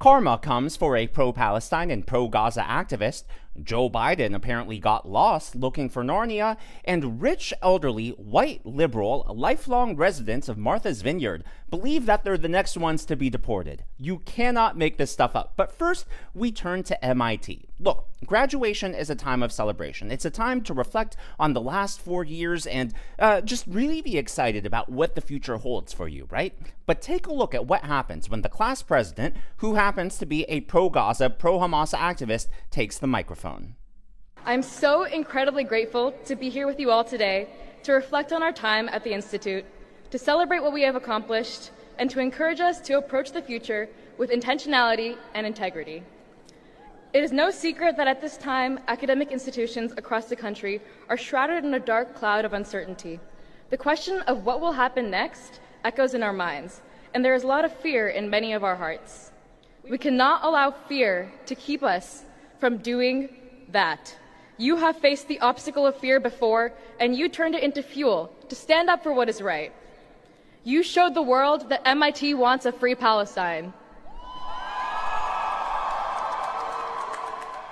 Karma comes for a pro-Palestine and pro-Gaza activist. Joe Biden apparently got lost looking for Narnia, and rich, elderly, white, liberal, lifelong residents of Martha's Vineyard believe that they're the next ones to be deported. You cannot make this stuff up. But first, we turn to MIT. Look, graduation is a time of celebration. It's a time to reflect on the last 4 years and just really be excited about what the future holds for you, right? But take a look at what happens when the class president, who happens to be a pro-Gaza, pro-Hamas activist, takes the microphone. I'm so incredibly grateful to be here with you all today to reflect on our time at the Institute, to celebrate what we have accomplished, and to encourage us to approach the future with intentionality and integrity. It is no secret that at this time, academic institutions across the country are shrouded in a dark cloud of uncertainty. The question of what will happen next echoes in our minds, and there is a lot of fear in many of our hearts. We cannot allow fear to keep us from doing that. You have faced the obstacle of fear before, and you turned it into fuel to stand up for what is right. You showed the world that MIT wants a free Palestine.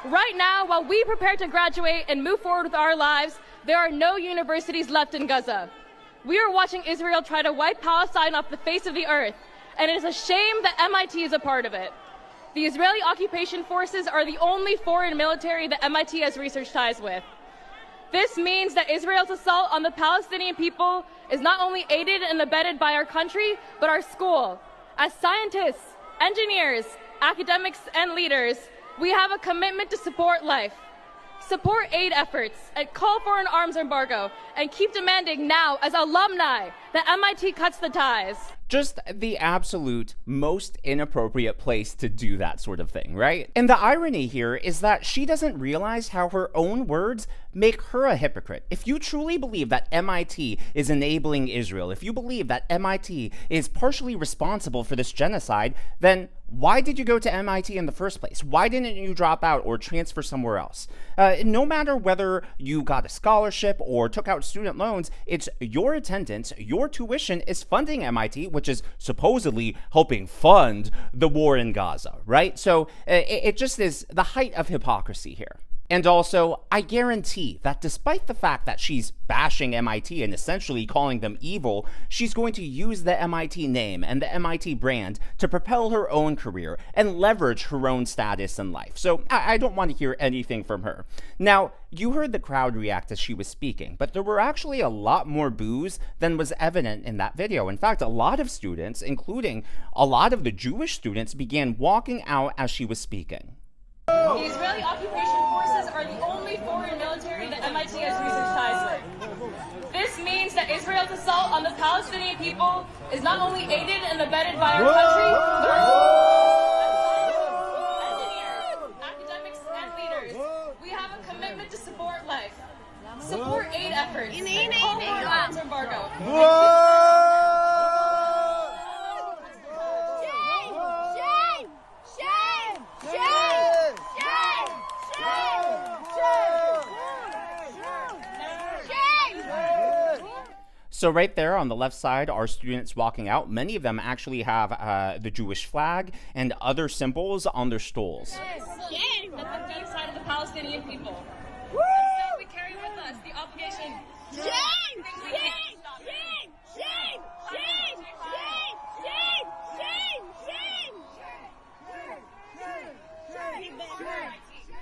Right now, while we prepare to graduate and move forward with our lives, there are no universities left in Gaza. We are watching Israel try to wipe Palestine off the face of the earth, and it is a shame that MIT is a part of it. The Israeli occupation forces are the only foreign military that MIT has research ties with. This means that Israel's assault on the Palestinian people is not only aided and abetted by our country, but our school. As scientists, engineers, academics, and leaders, we have a commitment to support life, support aid efforts, and call for an arms embargo, and keep demanding now, as alumni, that MIT cuts the ties. Just the absolute most inappropriate place to do that sort of thing, right? And the irony here is that she doesn't realize how her own words make her a hypocrite. If you truly believe that MIT is enabling Israel, if you believe that MIT is partially responsible for this genocide, then why did you go to MIT in the first place? Why didn't you drop out or transfer somewhere else? No matter whether you got a scholarship or took out student loans, it's your attendance, your tuition is funding MIT, which is supposedly helping fund the war in Gaza, right? So it just is the height of hypocrisy here. And also, I guarantee that despite the fact that she's bashing MIT and essentially calling them evil, she's going to use the MIT name and the MIT brand to propel her own career and leverage her own status in life. So I don't want to hear anything from her. Now, you heard the crowd react as she was speaking, but there were actually a lot more boos than was evident in that video. In fact, a lot of students, including a lot of the Jewish students, began walking out as she was speaking. The Israeli occupation forces are the only foreign military that MIT has research ties with. This means that Israel's assault on the Palestinian people is not only aided and abetted by our country, but our engineers, academics, and leaders. We have a commitment to support life, support aid efforts, and call for an arms embargo. So right there on the left side are students walking out. Many of them actually have the Jewish flag and other symbols on their stoles. That's the deep side of the Palestinian people. And so we carry with us the obligation.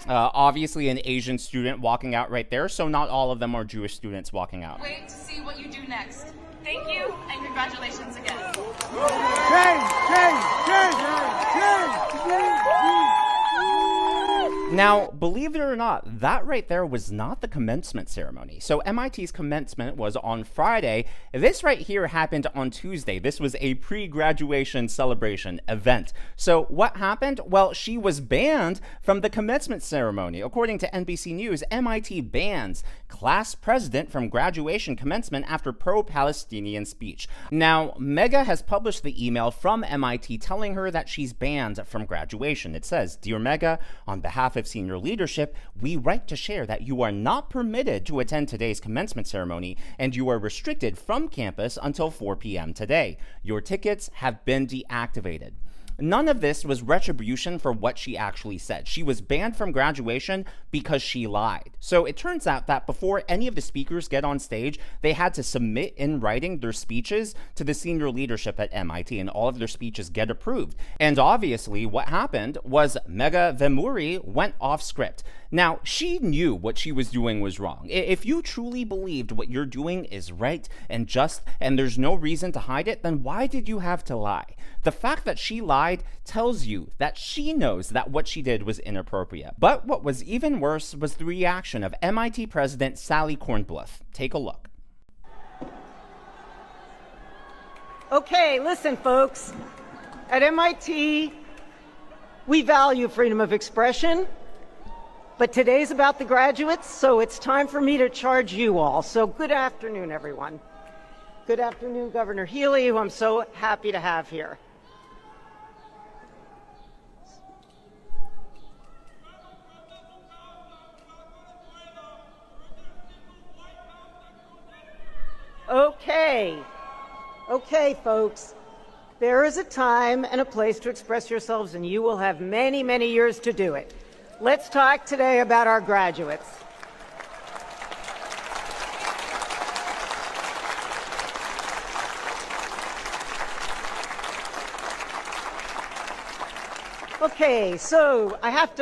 Obviously an Asian student walking out right there, so not all of them are Jewish students walking out. Wait to see what you do next. Thank you, and congratulations again. Now, believe it or not, that right there was not the commencement ceremony. So MIT's commencement was on Friday. This right here happened on Tuesday. This was a pre-graduation celebration event. So what happened? Well, she was banned from the commencement ceremony. According to NBC News, MIT bans class president from graduation commencement after pro-Palestinian speech. Now, Mega has published the email from MIT telling her that she's banned from graduation. It says, "Dear Mega, on behalf of senior leadership, we write to share that you are not permitted to attend today's commencement ceremony and you are restricted from campus until 4 p.m. today. Your tickets have been deactivated." None of this was retribution for what she actually said. She was banned from graduation because she lied. So it turns out that before any of the speakers get on stage, they had to submit in writing their speeches to the senior leadership at MIT, and all of their speeches get approved. And obviously what happened was Megha Vemuri went off script. Now, she knew what she was doing was wrong. If you truly believed what you're doing is right and just, and there's no reason to hide it, then why did you have to lie? The fact that she lied tells you that she knows that what she did was inappropriate. But what was even worse was the reaction of MIT President Sally Kornbluth. Take a look. Okay, listen, folks. At MIT, we value freedom of expression, but today's about the graduates, so it's time for me to charge you all. So good afternoon, everyone. Good afternoon, Governor Healy, who I'm so happy to have here. Okay, folks. There is a time and a place to express yourselves, and you will have many, many years to do it. Let's talk today about our graduates. Okay, so I have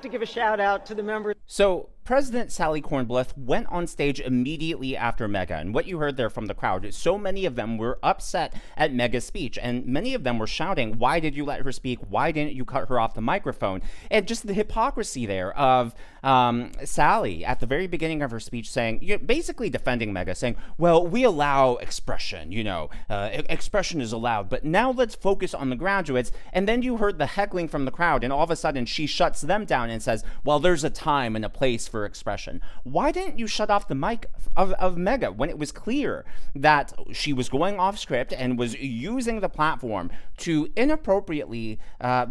to give a shout out to the members. So President Sally Kornbluth went on stage immediately after Megha, and what you heard there from the crowd is so many of them were upset at Megha's speech, and many of them were shouting, why did you let her speak? Why didn't you cut her off the microphone? And just the hypocrisy there of Sally at the very beginning of her speech saying, basically defending Megha, saying, well, we allow expression, expression is allowed, but now let's focus on the graduates. And then you heard the heckling from the crowd, and all of a sudden she shuts them down and says, well, there's a time and a place for expression. Why didn't you shut off the mic of Megha when it was clear that she was going off script and was using the platform to inappropriately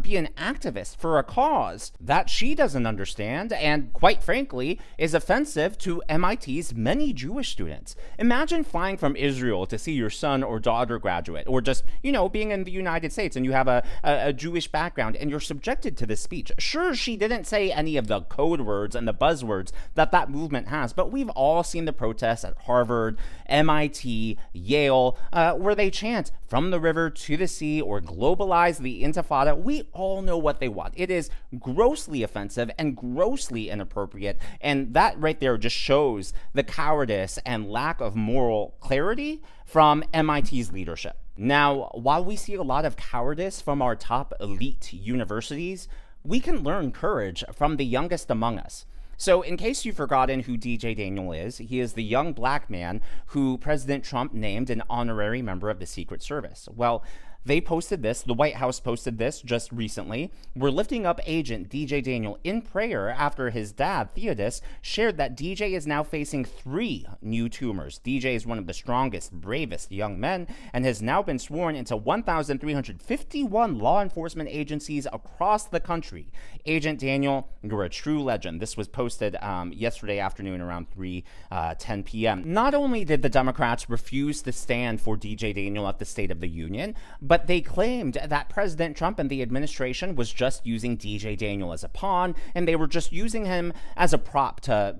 be an activist for a cause that she doesn't understand and, quite frankly, is offensive to MIT's many Jewish students? Imagine flying from Israel to see your son or daughter graduate, or just, being in the United States and you have a Jewish background and you're subjected to this speech. Sure, she didn't say any of the code words and the buzzwords that movement has, but we've all seen the protests at Harvard, MIT, Yale, where they chant from the river to the sea or globalize the intifada. We all know what they want. It is grossly offensive and grossly inappropriate, and that right there just shows the cowardice and lack of moral clarity from MIT's leadership. Now, while we see a lot of cowardice from our top elite universities, we can learn courage from the youngest among us. So in case you've forgotten who DJ Daniel is, he is the young black man who President Trump named an honorary member of the Secret Service. Well, they posted this, the White House posted this just recently. We're lifting up agent DJ Daniel in prayer after his dad, Theodis, shared that DJ is now facing 3 new tumors. DJ is one of the strongest, bravest young men and has now been sworn into 1,351 law enforcement agencies across the country. Agent Daniel, you're a true legend. This was posted yesterday afternoon around 3:10 p.m. Not only did the Democrats refuse to stand for DJ Daniel at the State of the Union, but they claimed that President Trump and the administration was just using DJ Daniel as a pawn, and they were just using him as a prop to,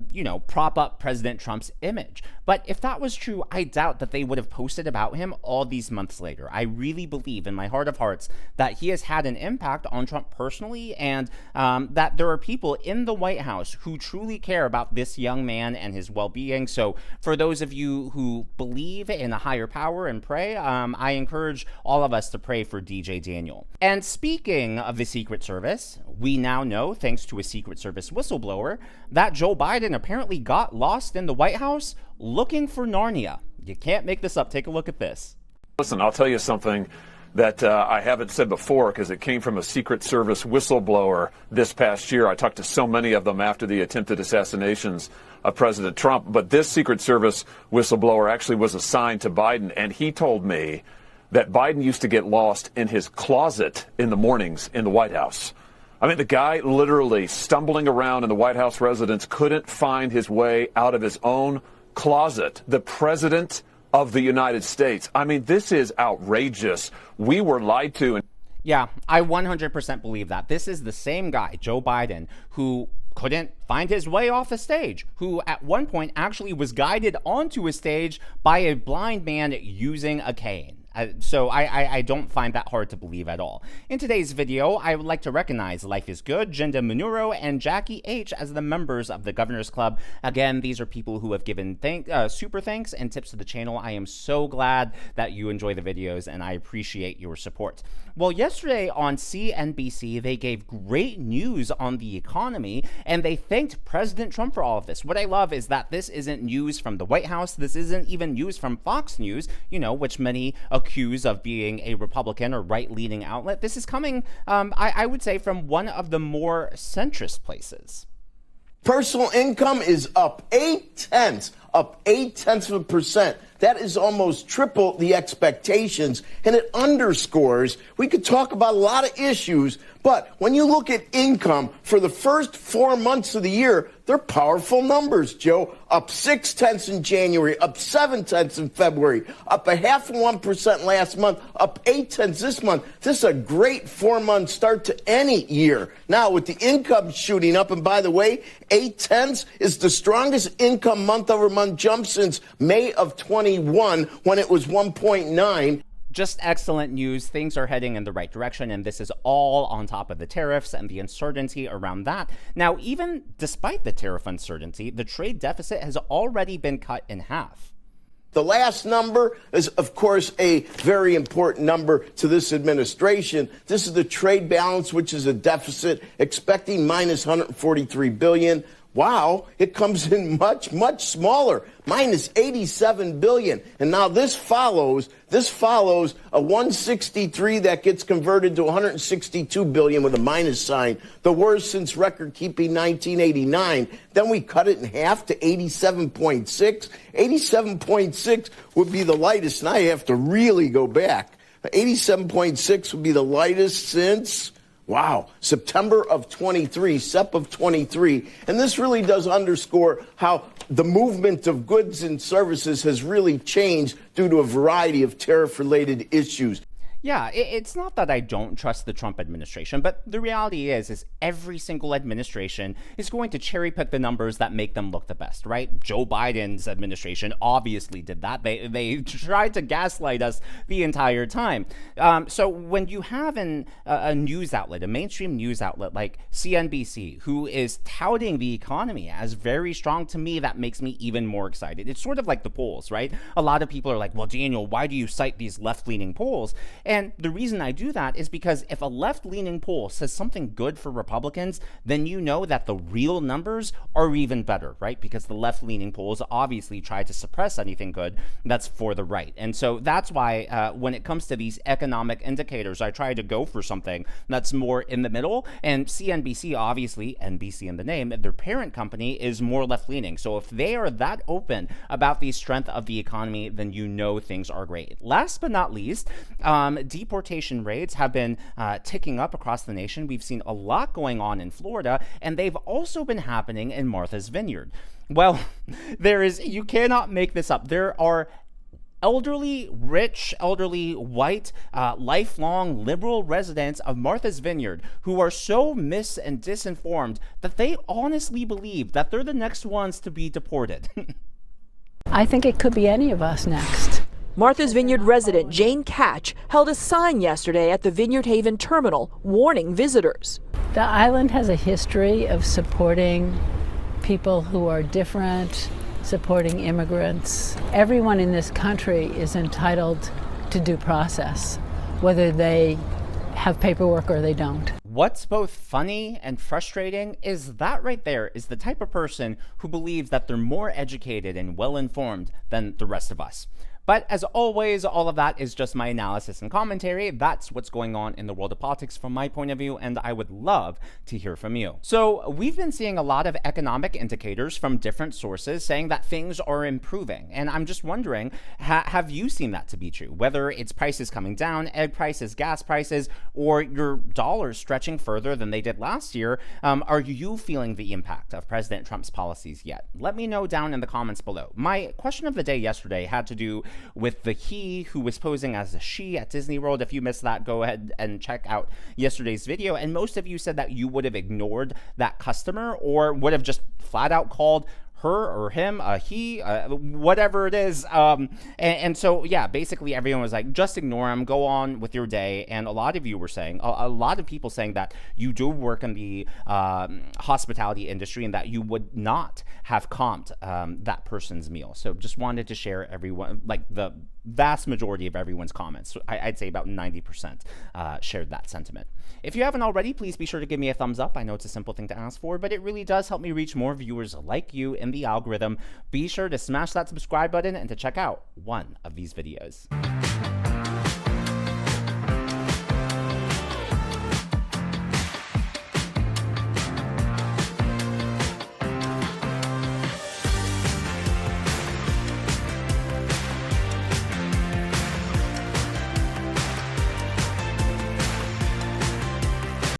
prop up President Trump's image. But if that was true, I doubt that they would have posted about him all these months later. I really believe in my heart of hearts that he has had an impact on Trump personally, and that there are people in the White House who truly care about this young man and his well-being. So for those of you who believe in a higher power and pray, I encourage all of us to pray for DJ Daniel. And speaking of the Secret Service, we now know, thanks to a Secret Service whistleblower, that Joe Biden apparently got lost in the White House looking for Narnia. You can't make this up. Take a look at this. Listen, I'll tell you something that I haven't said before because it came from a Secret Service whistleblower this past year. I talked to so many of them after the attempted assassinations of President Trump. But this Secret Service whistleblower actually was assigned to Biden, and he told me that Biden used to get lost in his closet in the mornings in the White House. I mean, the guy literally stumbling around in the White House residence couldn't find his way out of his own closet. The president of the United States. I mean, this is outrageous. We were lied to. Yeah, I 100% believe that. This is the same guy, Joe Biden, who couldn't find his way off the stage, who at one point actually was guided onto a stage by a blind man using a cane. So I don't find that hard to believe at all. In today's video, I would like to recognize Life is Good, Jinda Munuro, and Jackie H as the members of the Governor's Club. Again, these are people who have given super thanks and tips to the channel. I am so glad that you enjoy the videos, and I appreciate your support. Well, yesterday on CNBC, they gave great news on the economy, and they thanked President Trump for all of this. What I love is that this isn't news from the White House. This isn't even news from Fox News, you know, which many accused of being a Republican or right-leaning outlet. This is coming, I would say, from one of the more centrist places. Personal income is up 0.8%. That is almost triple the expectations, and it underscores, we could talk about a lot of issues, but when you look at income for the first 4 months of the year, they're powerful numbers, Joe. Up 0.6 in January, up 0.7 in February, up 0.5% last month, up 0.8 this month. This is a great 4-month start to any year. Now, with the income shooting up, and by the way, 0.8 is the strongest income month-over-month jump since May of 21, when it was 1.9. Just excellent news. Things are heading in the right direction, and this is all on top of the tariffs and the uncertainty around that. Now, even despite the tariff uncertainty, the trade deficit has already been cut in half. The last number is, of course, a very important number to this administration. This is the trade balance, which is a deficit, expecting minus $143 billion. Wow, it comes in much, much smaller, minus $87 billion. And now this follows a 163 that gets converted to 162 billion with a minus sign, the worst since record-keeping 1989. Then we cut it in half to 87.6. 87.6 would be the lightest, and I have to really go back. 87.6 would be the lightest since... wow, September of 23, SEP of 23. And this really does underscore how the movement of goods and services has really changed due to a variety of tariff-related issues. Yeah, it's not that I don't trust the Trump administration, but the reality is every single administration is going to cherry pick the numbers that make them look the best, right? Joe Biden's administration obviously did that. They tried to gaslight us the entire time. So when you have a news outlet, a mainstream news outlet like CNBC, who is touting the economy as very strong, to me, that makes me even more excited. It's sort of like the polls, right? A lot of people are like, well, Daniel, why do you cite these left-leaning polls? And the reason I do that is because if a left-leaning poll says something good for Republicans, then you know that the real numbers are even better, right? Because the left-leaning polls obviously try to suppress anything good that's for the right. And so that's why when it comes to these economic indicators, I try to go for something that's more in the middle. And CNBC, obviously, NBC in the name, their parent company is more left-leaning. So if they are that open about the strength of the economy, then you know things are great. Last but not least, deportation rates have been ticking up across the nation. We've seen a lot going on in Florida, and they've also been happening in Martha's Vineyard. Well, you cannot make this up. There are elderly, rich, elderly, white, lifelong liberal residents of Martha's Vineyard who are so and disinformed that they honestly believe that they're the next ones to be deported. I think it could be any of us next. Martha's Vineyard resident Jane Catch held a sign yesterday at the Vineyard Haven terminal warning visitors. The island has a history of supporting people who are different, supporting immigrants. Everyone in this country is entitled to due process, whether they have paperwork or they don't. What's both funny and frustrating is that right there is the type of person who believes that they're more educated and well-informed than the rest of us. But as always, all of that is just my analysis and commentary. That's what's going on in the world of politics from my point of view, and I would love to hear from you. So we've been seeing a lot of economic indicators from different sources saying that things are improving. And I'm just wondering, have you seen that to be true? Whether it's prices coming down, egg prices, gas prices, or your dollars stretching further than they did last year, are you feeling the impact of President Trump's policies yet? Let me know down in the comments below. My question of the day yesterday had to do with the he who was posing as a she at Disney World. If you missed that, go ahead and check out yesterday's video. And most of you said that you would have ignored that customer or would have just flat out called her or him, he, whatever it is. And so, yeah, basically everyone was like, just ignore him, go on with your day. And a lot of you were saying, a lot of people saying that you do work in the hospitality industry and that you would not have comped that person's meal. So just wanted to share everyone, like the vast majority of everyone's comments. I'd say about 90% shared that sentiment. If you haven't already, please be sure to give me a thumbs up. I know it's a simple thing to ask for, but it really does help me reach more viewers like you in the algorithm. Be sure to smash that subscribe button and to check out one of these videos.